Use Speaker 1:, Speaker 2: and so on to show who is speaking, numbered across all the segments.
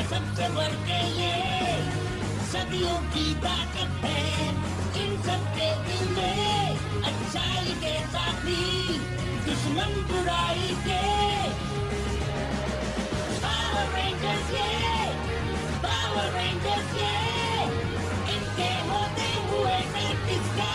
Speaker 1: सबसे बढ़ के ये सदियों की ताकत है, इन सबके दिल में अच्छाई के साथी दुश्मन बुराई के। पावर रेंजर्स ये, पावर रेंजर्स ये, इनके होते हुए डर किसका?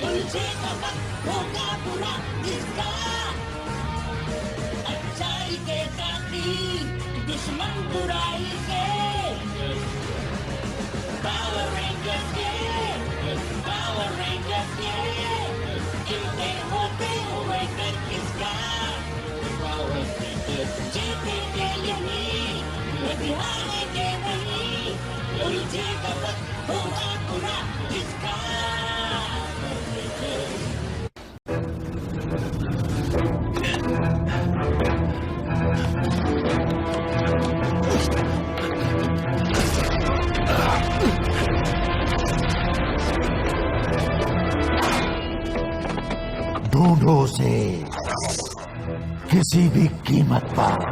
Speaker 1: उलझेगा वक्त होगा बुरा किसका? अच्छाई के साथी दुश्मन बुराई के। पावर रेंजर्स के, पावर रेंजर्स के, इनके होते हुए डर किसका? जीतेंगे यही, कभी हारेंगे नहीं, उलझेगा वक्त होगा बुरा किसका?
Speaker 2: ढूंढो उसे किसी भी कीमत पर।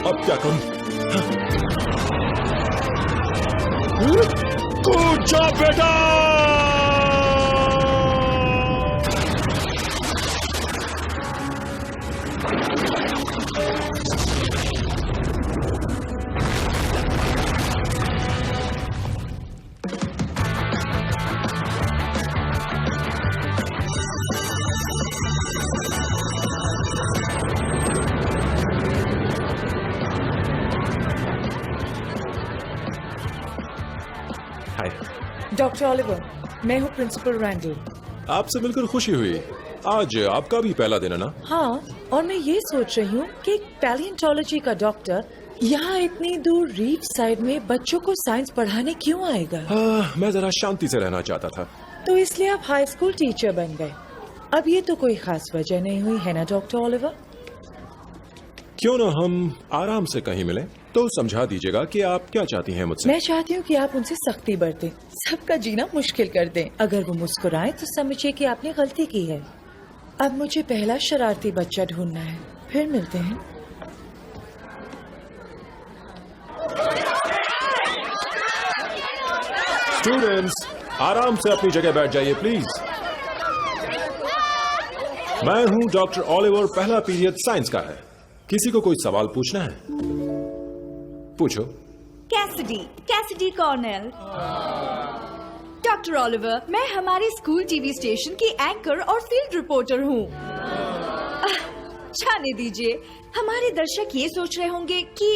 Speaker 3: अब क्या करूं? कूद जा बेटा!
Speaker 4: डॉक्टर ऑलिवर, मैं हूँ प्रिंसिपल रैंडल।
Speaker 3: आपसे मिलकर खुशी हुई। आज आपका भी पहला दिन है ना?
Speaker 4: हाँ, और मैं ये सोच रही हूँ कि पैलियोंटोलॉजी का डॉक्टर यहाँ इतनी दूर रीफ साइड में बच्चों को साइंस पढ़ाने क्यों आएगा?
Speaker 3: मैं जरा शांति से रहना चाहता था।
Speaker 4: तो इसलिए आप हाई स्कूल टीचर बन गए। अब ये तो कोई खास वजह नहीं हुई है ना डॉक्टर ऑलिवर?
Speaker 3: क्यों ना हम आराम से कहीं मिलें? तो समझा दीजिएगा कि आप क्या चाहती हैं मुझसे।
Speaker 4: मैं चाहती हूँ कि आप उनसे सख्ती बरतें, सबका जीना मुश्किल कर दें। अगर वो मुस्कुराए तो समझिए कि आपने गलती की है। अब मुझे पहला शरारती बच्चा ढूंढना है, फिर मिलते हैं।
Speaker 3: स्टूडेंट्स, आराम से अपनी जगह बैठ जाइए प्लीज। मैं हूँ डॉक्टर ऑलिवर, पहला पीरियड साइंस का है। किसी को कोई सवाल पूछना है? पूछो।
Speaker 5: Cassidy Cornell. डॉक्टर ऑलिवर, मैं हमारे स्कूल टीवी स्टेशन की एंकर और फील्ड रिपोर्टर हूँ। जाने दीजिए, हमारे दर्शक ये सोच रहे होंगे कि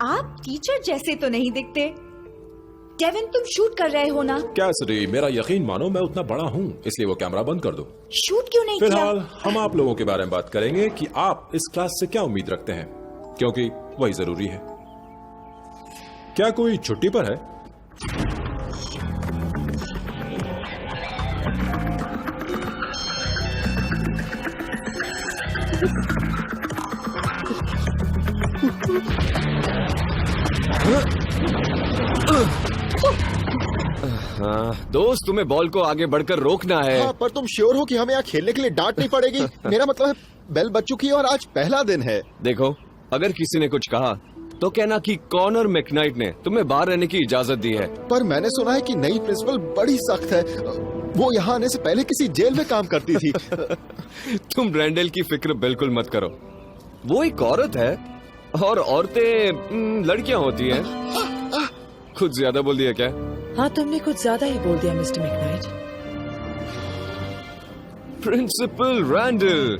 Speaker 5: आप टीचर जैसे तो नहीं दिखते। डेविन, तुम शूट कर रहे हो ना?
Speaker 3: कैसिडी, मेरा यकीन मानो, मैं उतना बड़ा हूँ, इसलिए वो कैमरा बंद कर दो।
Speaker 5: शूट क्यों नहीं किया?
Speaker 3: फिलहाल हम आप लोगों के बारे में बात करेंगे कि आप इस क्लास से क्या उम्मीद रखते हैं, क्योंकि वही जरूरी है। क्या कोई छुट्टी पर है?
Speaker 6: हाँ दोस्त, तुम्हें बॉल को आगे बढ़कर रोकना है।
Speaker 7: हाँ, पर तुम श्योर हो कि हमें यहाँ खेलने के लिए डांट नहीं पड़ेगी? मेरा मतलब है बेल बज चुकी है और आज पहला दिन है।
Speaker 6: देखो, अगर किसी ने कुछ कहा तो कहना कि कॉनर मैकनाइट ने तुम्हें बाहर रहने की इजाजत दी है।
Speaker 7: पर मैंने सुना है कि नई प्रिंसिपल बड़ी सख्त है। वो यहाँ आने से पहले किसी जेल में काम करती थी।
Speaker 6: तुम ब्रैंडल की फिक्र बिल्कुल मत करो, वो एक औरत है और औरतें लड़कियां होती हैं। खुद ज्यादा बोल दिया क्या?
Speaker 4: हाँ, तुमने कुछ ज्यादा ही बोल दिया मिस्टर मैकनाइट।
Speaker 6: प्रिंसिपल रैंडल,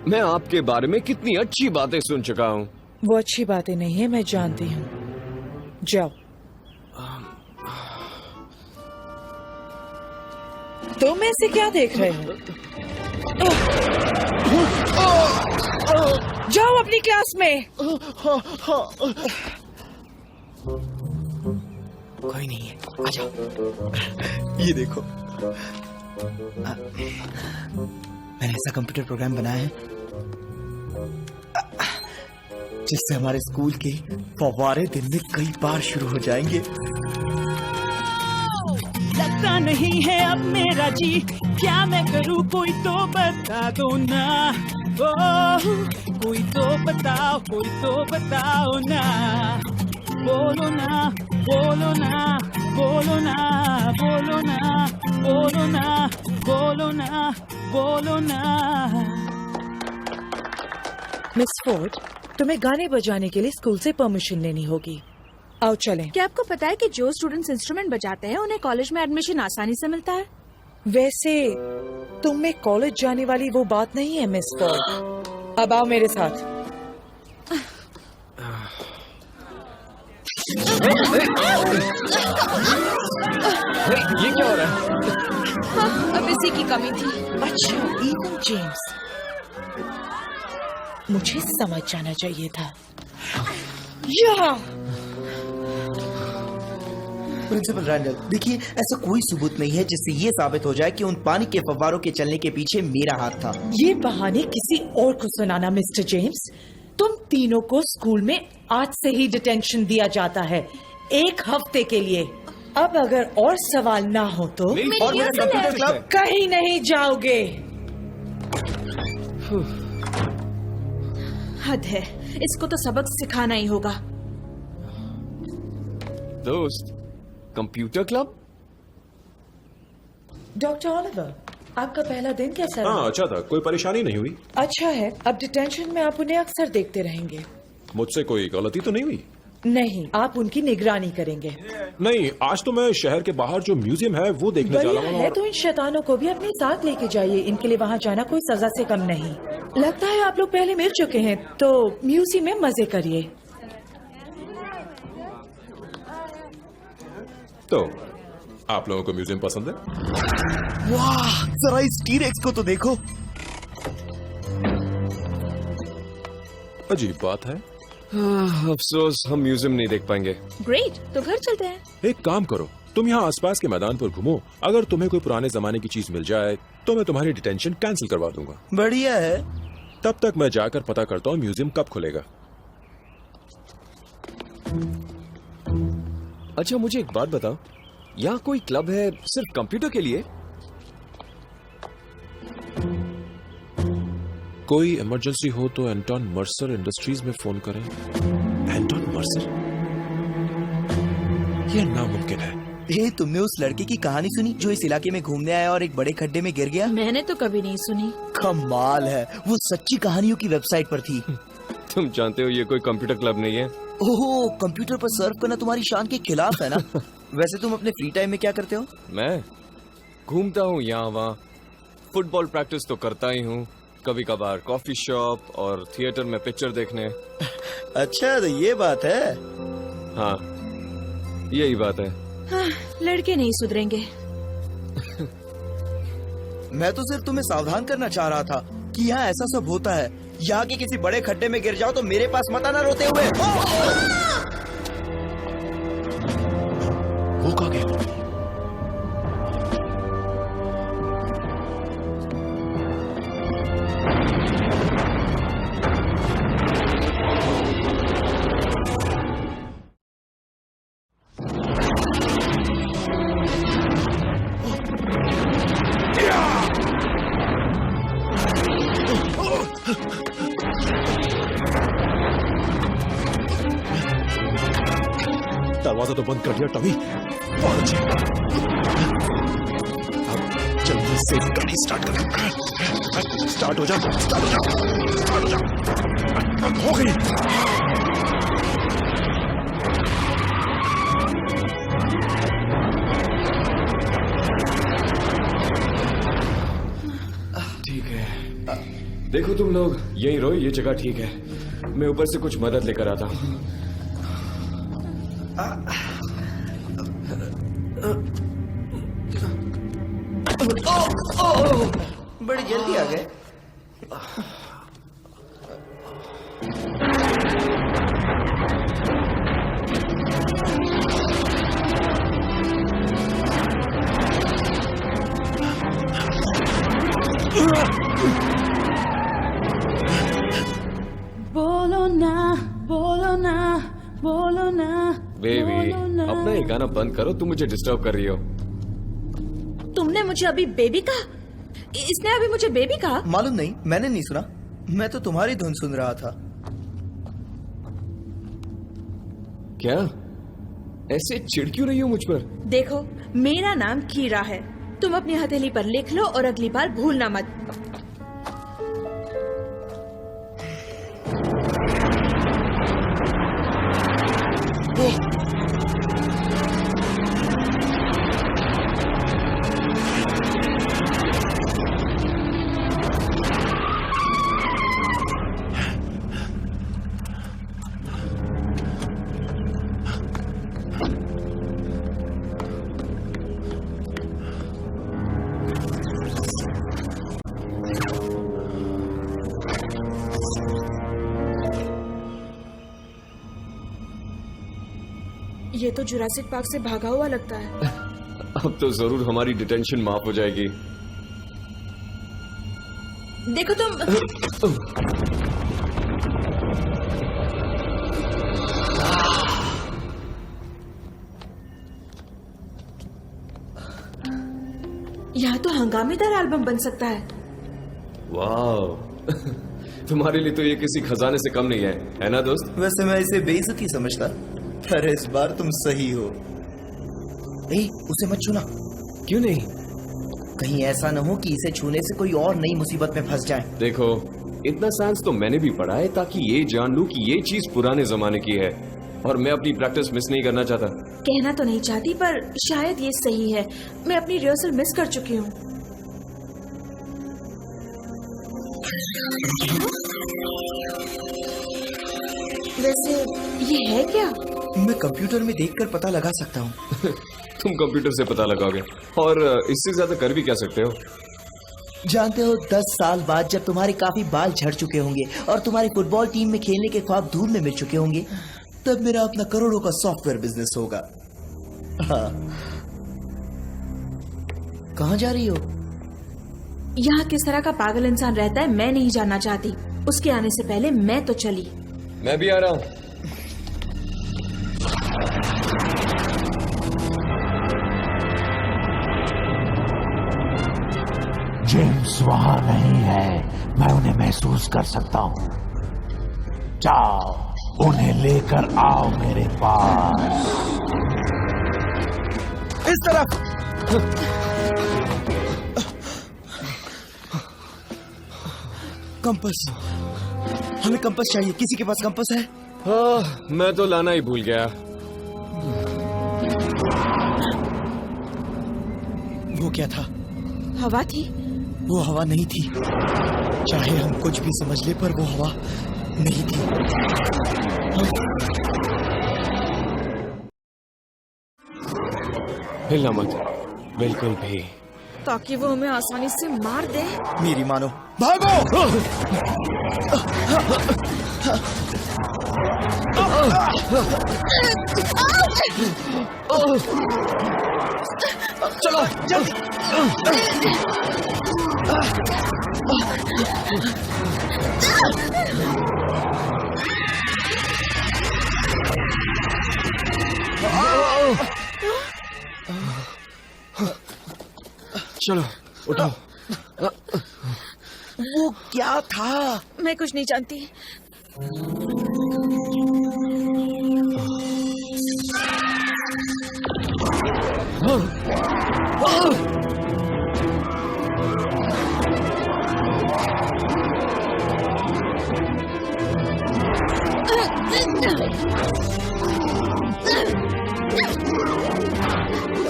Speaker 6: मैं आपके बारे में कितनी अच्छी बातें सुन चुका हूँ।
Speaker 4: वो अच्छी बातें नहीं है, मैं जानती हूँ। जाओ। तुम ऐसे क्या देख रहे हो? जाओ अपनी क्लास में।
Speaker 8: कोई नहीं है, आ जाओ। ये देखो, मैंने ऐसा कंप्यूटर प्रोग्राम बनाया है जिससे हमारे स्कूल के फव्वारे दिन में कई बार शुरू हो जाएंगे।
Speaker 1: लगता नहीं है अब मेरा जी, क्या मैं करूं कोई तो बता दो ना। ओ कोई तो बताओ, कोई तो बताओ ना। बोलो ना, बोलो ना, बोलो ना, बोलो ना, बोलो ना, बोलो ना, बोलो ना।
Speaker 4: मिस फोर्ड, तुम्हें गाने बजाने के लिए स्कूल से परमिशन लेनी होगी। आओ चलें।
Speaker 5: क्या आपको पता है कि जो स्टूडेंट्स इंस्ट्रूमेंट बजाते हैं उन्हें कॉलेज में एडमिशन आसानी से मिलता है?
Speaker 4: वैसे तुम में कॉलेज जाने वाली वो बात नहीं है मिस फोर्ड। अब आओ मेरे साथ।
Speaker 6: ये क्या हो रहा है?
Speaker 5: हाँ, अब इसी की कमी थी।
Speaker 4: अच्छा, इवन जेम्स, मुझे समझ जाना चाहिए था। या
Speaker 8: प्रिंसिपल रैंडल, देखिए, ऐसा कोई सबूत नहीं है जिससे ये साबित हो जाए कि उन पानी के फव्वारों के चलने के पीछे मेरा हाथ था।
Speaker 4: ये बहाने किसी और को सुनाना मिस्टर जेम्स। तुम तीनों को स्कूल में आज से ही डिटेंशन दिया जाता है, 1 हफ्ते के लिए। अब अगर और सवाल ना हो तो
Speaker 8: और मेरा कंप्यूटर क्लब
Speaker 4: कहीं नहीं जाओगे।
Speaker 5: हद है, इसको तो सबक सिखाना ही होगा।
Speaker 6: दोस्त, कंप्यूटर क्लब?
Speaker 4: डॉक्टर ओलिवर, आपका पहला दिन कैसा रहा?
Speaker 3: हाँ, अच्छा था, कोई परेशानी नहीं हुई।
Speaker 4: अच्छा है, अब डिटेंशन में आप उन्हें अक्सर देखते रहेंगे।
Speaker 3: मुझसे कोई गलती तो नहीं हुई?
Speaker 4: नहीं, आप उनकी निगरानी करेंगे।
Speaker 3: नहीं, आज तो मैं शहर के बाहर जो म्यूजियम है वो देखने जा
Speaker 4: बढ़िया
Speaker 3: रहा हूँ।
Speaker 4: है, तो इन शैतानों को भी अपने साथ लेके जाइए। इनके लिए वहाँ जाना कोई सजा से कम नहीं। लगता है आप लोग पहले मिल चुके हैं, तो म्यूजियम में मजे करिए।
Speaker 3: तो आप लोगों को म्यूजियम पसंद है?
Speaker 8: वाह, जरा इस टी-रेक्स को तो देखो।
Speaker 3: अजीब बात है।
Speaker 6: अफसोस, हम म्यूजियम नहीं देख पाएंगे।
Speaker 5: ग्रेट, तो घर चलते हैं।
Speaker 3: एक काम करो, तुम यहाँ आसपास के मैदान पर घूमो। अगर तुम्हें कोई पुराने जमाने की चीज मिल जाए तो मैं तुम्हारी डिटेंशन कैंसिल करवा दूंगा।
Speaker 8: बढ़िया है।
Speaker 3: तब तक मैं जाकर पता करता हूँ म्यूजियम कब खुलेगा।
Speaker 6: अच्छा, मुझे एक बात बताओ, यहाँ कोई क्लब है सिर्फ कंप्यूटर के लिए?
Speaker 3: कोई इमरजेंसी हो तो एंटोन मर्सर इंडस्ट्रीज में फोन करें। Anton Mercer? यह नामुमकिन है।
Speaker 8: ए, तुमने उस लड़के की कहानी सुनी जो इस इलाके में घूमने आया और एक बड़े खड्डे में गिर गया?
Speaker 5: मैंने तो कभी नहीं सुनी।
Speaker 8: कमाल है, वो सच्ची कहानियों की वेबसाइट पर थी।
Speaker 6: तुम जानते हो ये कोई कंप्यूटर क्लब नहीं है।
Speaker 8: ओह, कंप्यूटर पर सर्फ करना तुम्हारी शान के खिलाफ है ना? वैसे तुम अपने फ्री टाइम में क्या करते हो? मैं
Speaker 6: घूमता हूँ यहाँ वहाँ, फुटबॉल प्रैक्टिस तो करता ही हूँ, कभी कभार कॉफी शॉप और थिएटर में पिक्चर देखने।
Speaker 8: अच्छा, तो ये बात है।
Speaker 6: हाँ, यही बात है।
Speaker 5: हाँ, लड़के नहीं सुधरेंगे।
Speaker 8: मैं तो सिर्फ तुम्हें सावधान करना चाह रहा था कि यहाँ ऐसा सब होता है। यहाँ के किसी बड़े खड्डे में गिर जाओ तो मेरे पास मत आना रोते हुए।
Speaker 3: वो कहाँ गया? तो बंद कर दिया टॉमी। बहुत अच्छे। अब जल्दी से गाड़ी स्टार्ट कर। स्टार्ट हो जा, स्टार्ट हो जा, स्टार्ट हो जा। हो गई।
Speaker 6: ठीक है, देखो तुम लोग यहीं रहो, ये जगह ठीक है। मैं ऊपर से कुछ मदद लेकर आता हूँ।
Speaker 8: बड़ी जल्दी आ गए।
Speaker 9: बोलो ना, बोलो ना, बोलो ना।
Speaker 6: बेबी, अपना ये गाना बंद करो, तुम मुझे डिस्टर्ब कर रही हो।
Speaker 5: तुमने मुझे अभी बेबी कहा? इसने अभी मुझे बेबी कहा?
Speaker 8: मालूम नहीं, मैंने नहीं सुना। मैं तो तुम्हारी धुन सुन रहा था।
Speaker 6: क्या ऐसे चिढ़ क्यों रही हो मुझ पर?
Speaker 5: देखो, मेरा नाम कीरा है। तुम अपनी हथेली पर लिख लो और अगली बार भूलना मत। ये तो जुरासिक पार्क से भागा हुआ लगता है।
Speaker 6: अब तो जरूर हमारी डिटेंशन माफ हो जाएगी।
Speaker 5: देखो तुम। यहाँ तो हंगामेदार एल्बम बन सकता है।
Speaker 6: वाह, तुम्हारे लिए तो ये किसी खजाने से कम नहीं है ना दोस्त?
Speaker 8: वैसे मैं इसे बेइज्जती समझता, पर इस बार तुम सही हो। उसे मत छूना।
Speaker 6: क्यों नहीं?
Speaker 8: कहीं ऐसा न हो कि इसे छूने से कोई और नई मुसीबत में फंस जाए।
Speaker 6: देखो, इतना साइंस तो मैंने भी पढ़ा है ताकि ये जान लूं कि ये चीज पुराने जमाने की है और मैं अपनी प्रैक्टिस मिस नहीं करना चाहता।
Speaker 5: कहना तो नहीं चाहती, पर शायद ये सही है। मैं अपनी रिहर्सल मिस कर चुकी हूँ। वैसे ये है क्या?
Speaker 8: मैं कंप्यूटर में देखकर पता लगा सकता हूँ।
Speaker 6: तुम कंप्यूटर से पता लगाओगे और इससे ज्यादा कर भी क्या सकते हो?
Speaker 8: जानते हो, 10 साल बाद जब तुम्हारे काफी बाल झड़ चुके होंगे और तुम्हारी फुटबॉल टीम में खेलने के ख्वाब धूल में मिल चुके होंगे, तब मेरा अपना करोड़ों का सॉफ्टवेयर बिजनेस होगा। हाँ। कहाँ जा रही हो?
Speaker 5: यहाँ किस तरह का पागल इंसान रहता है मैं नहीं जानना चाहती। उसके आने से पहले मैं तो चली।
Speaker 6: मैं भी आ रहा हूँ।
Speaker 2: जेम्स वहां नहीं है, मैं उन्हें महसूस कर सकता हूँ। जाओ, उन्हें लेकर आओ मेरे पास।
Speaker 8: इस तरफ। कंपास, हमें कंपास चाहिए। किसी के पास कंपास है?
Speaker 6: हाँ, मैं तो लाना ही भूल गया।
Speaker 8: वो क्या था?
Speaker 5: हवा थी।
Speaker 8: वो हवा नहीं थी। चाहे हम कुछ भी समझ ले, पर वो हवा नहीं थी।
Speaker 6: हिलना मत, बिल्कुल भी।
Speaker 5: ताकि वो हमें आसानी से मार दे।
Speaker 8: मेरी मानो, भागो! चलो जल्दी!
Speaker 6: चलो उठो।
Speaker 8: वो क्या था?
Speaker 5: मैं कुछ नहीं जानती।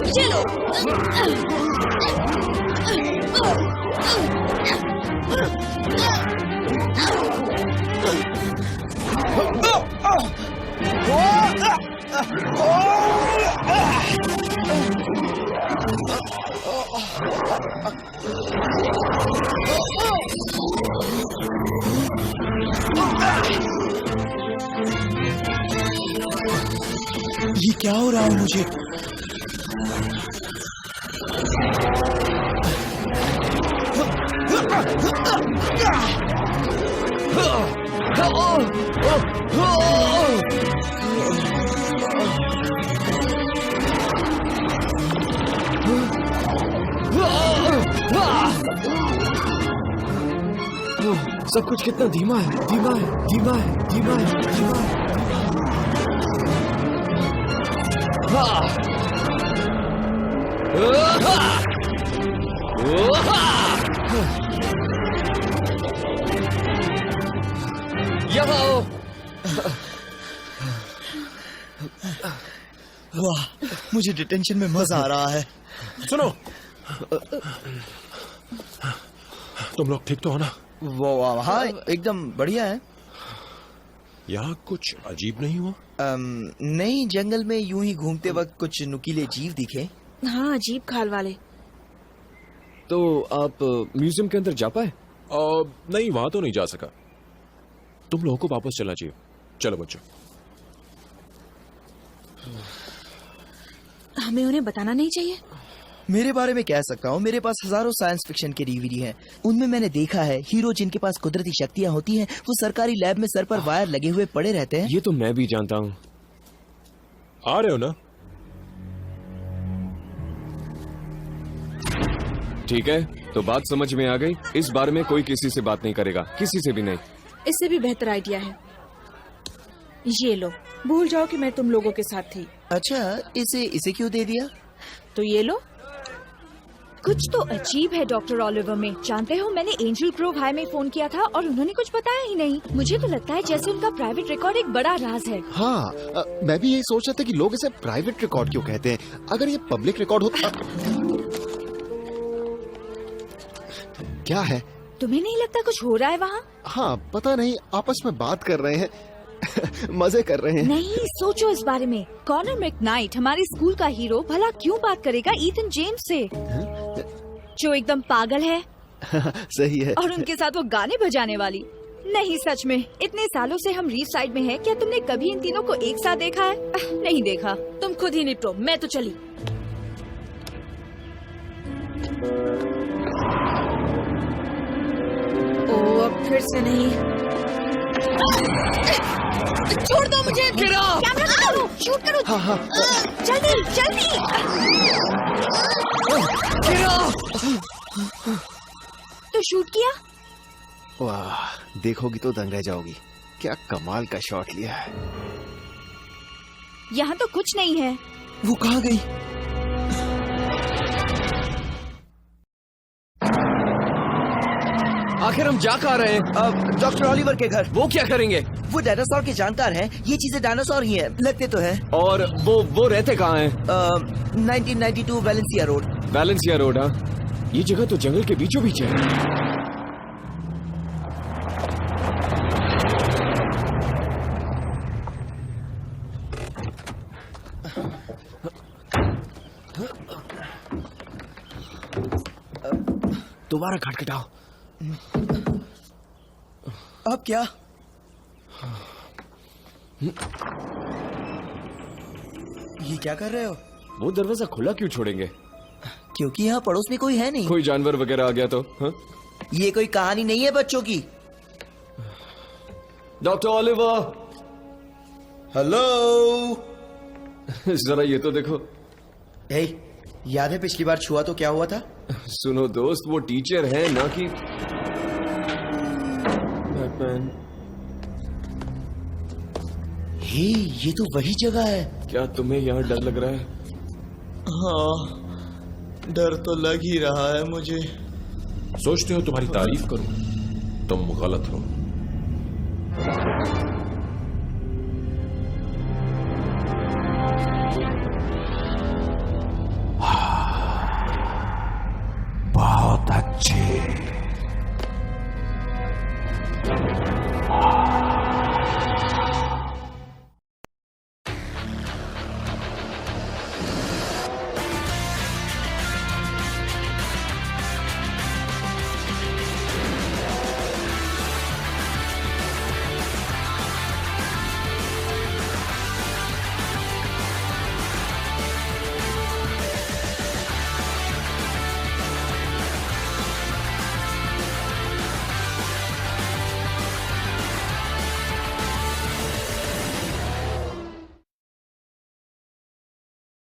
Speaker 5: चलो।
Speaker 8: ये क्या हो रहा है मुझे?
Speaker 6: सब कुछ कितना धीमा है, धीमा है, धीमा है, धीमा है, धीमा है।
Speaker 8: वाह, मुझे डिटेंशन में मजा आ रहा है।
Speaker 3: सुनो, तुम लोग ठीक तो हो ना?
Speaker 8: वो हाँ, एकदम बढ़िया है।
Speaker 3: यहाँ कुछ अजीब नहीं हुआ?
Speaker 8: नहीं, जंगल में यूं ही घूमते वक्त कुछ नुकीले जीव दिखे।
Speaker 5: हाँ, अजीब खाल वाले।
Speaker 6: तो आप म्यूजियम के अंदर जा पाए?
Speaker 3: नहीं, वहां तो नहीं जा सका। तुम लोगों को वापस चलना चाहिए। चलो बच्चों।
Speaker 5: हमें उन्हें बताना नहीं चाहिए?
Speaker 8: मेरे बारे में कह सकता हूँ, मेरे पास हजारों साइंस फिक्शन के डीवीडी हैं। उनमें मैंने देखा है हीरो जिनके पास कुदरती शक्तियाँ होती हैं, वो सरकारी लैब में सर पर वायर लगे हुए पड़े रहते हैं।
Speaker 6: ये तो मैं भी जानता हूँ।
Speaker 3: आ रहे हो ना?
Speaker 6: ठीक है, तो बात समझ में आ गई। इस बारे में कोई किसी से बात नहीं करेगा, किसी से भी नहीं।
Speaker 9: इससे भी बेहतर आइडिया है। ये लो, भूल जाओ कि मैं तुम लोगों के साथ थी।
Speaker 8: अच्छा, इसे क्यों दे दिया?
Speaker 9: तो ये लो।
Speaker 5: कुछ तो अजीब है डॉक्टर ओलिवर में। जानते हो, मैंने एंजल ग्रोव हाई में फोन किया था और उन्होंने कुछ बताया ही नहीं। मुझे तो लगता है जैसे उनका प्राइवेट रिकॉर्ड एक बड़ा राज है।
Speaker 7: हाँ, मैं भी यही सोच रहा था कि लोग इसे प्राइवेट रिकॉर्ड क्यों कहते हैं। अगर ये पब्लिक रिकॉर्ड होता। क्या है?
Speaker 5: तुम्हें नहीं लगता कुछ हो रहा है वहाँ?
Speaker 7: हाँ, पता नहीं, आपस में बात कर रहे हैं। मजे कर रहे हैं।
Speaker 5: नहीं, सोचो इस बारे में। कॉनर मैकनाइट, हमारे स्कूल का हीरो, भला क्यों बात करेगा ईथन जेम्स से, जो एकदम पागल है।
Speaker 7: सही है।
Speaker 5: और उनके साथ वो गाने बजाने वाली। नहीं, सच में, इतने सालों से हम रीफ साइड में हैं, क्या तुमने कभी इन तीनों को एक साथ देखा है? नहीं देखा।
Speaker 9: तुम खुद ही निपटो, मैं तो चली। ओ, अब फिर से नहीं।
Speaker 5: छोड़ दो मुझे। कैमरा निकालो, शूट करो।
Speaker 7: हाँ।
Speaker 5: जल्दी जल्दी। तो शूट किया?
Speaker 7: वाह, देखोगी तो दंग रह जाओगी। क्या कमाल का शॉट लिया है।
Speaker 5: यहाँ तो कुछ नहीं है।
Speaker 8: वो कहाँ गई?
Speaker 6: आखिर हम जा कहाँ रहे हैं?
Speaker 8: डॉक्टर ओलिवर के घर।
Speaker 6: वो क्या करेंगे?
Speaker 8: वो डायनासोर के जानकार हैं। ये चीजें डायनासोर ही हैं, लगते तो हैं।
Speaker 6: और वो रहते कहाँ हैं?
Speaker 8: 1992 वैलेंसिया रोड।
Speaker 6: वैलेंसिया रोड, हाँ। ये जगह तो जंगल के बीचों बीच है। दोबारा खटखटाओ।
Speaker 8: अब क्या? ये क्या कर रहे हो?
Speaker 6: वो दरवाजा खुला क्यों छोड़ेंगे?
Speaker 8: क्योंकि यहाँ पड़ोस में कोई है नहीं।
Speaker 6: कोई जानवर वगैरह आ गया तो? हाँ?
Speaker 8: ये कोई कहानी नहीं है बच्चों की।
Speaker 6: Doctor Oliver.
Speaker 8: हेलो।
Speaker 6: जरा ये तो देखो।
Speaker 8: याद है पिछली बार छुआ तो क्या हुआ था?
Speaker 6: सुनो दोस्त, वो टीचर है ना कि बैटमैन।
Speaker 8: ये तो वही जगह है।
Speaker 6: क्या तुम्हें यहाँ डर लग रहा है?
Speaker 8: हाँ,
Speaker 10: डर तो लग ही रहा है मुझे।
Speaker 3: सोचते हो तुम्हारी तारीफ करूं? तुम गलत हो।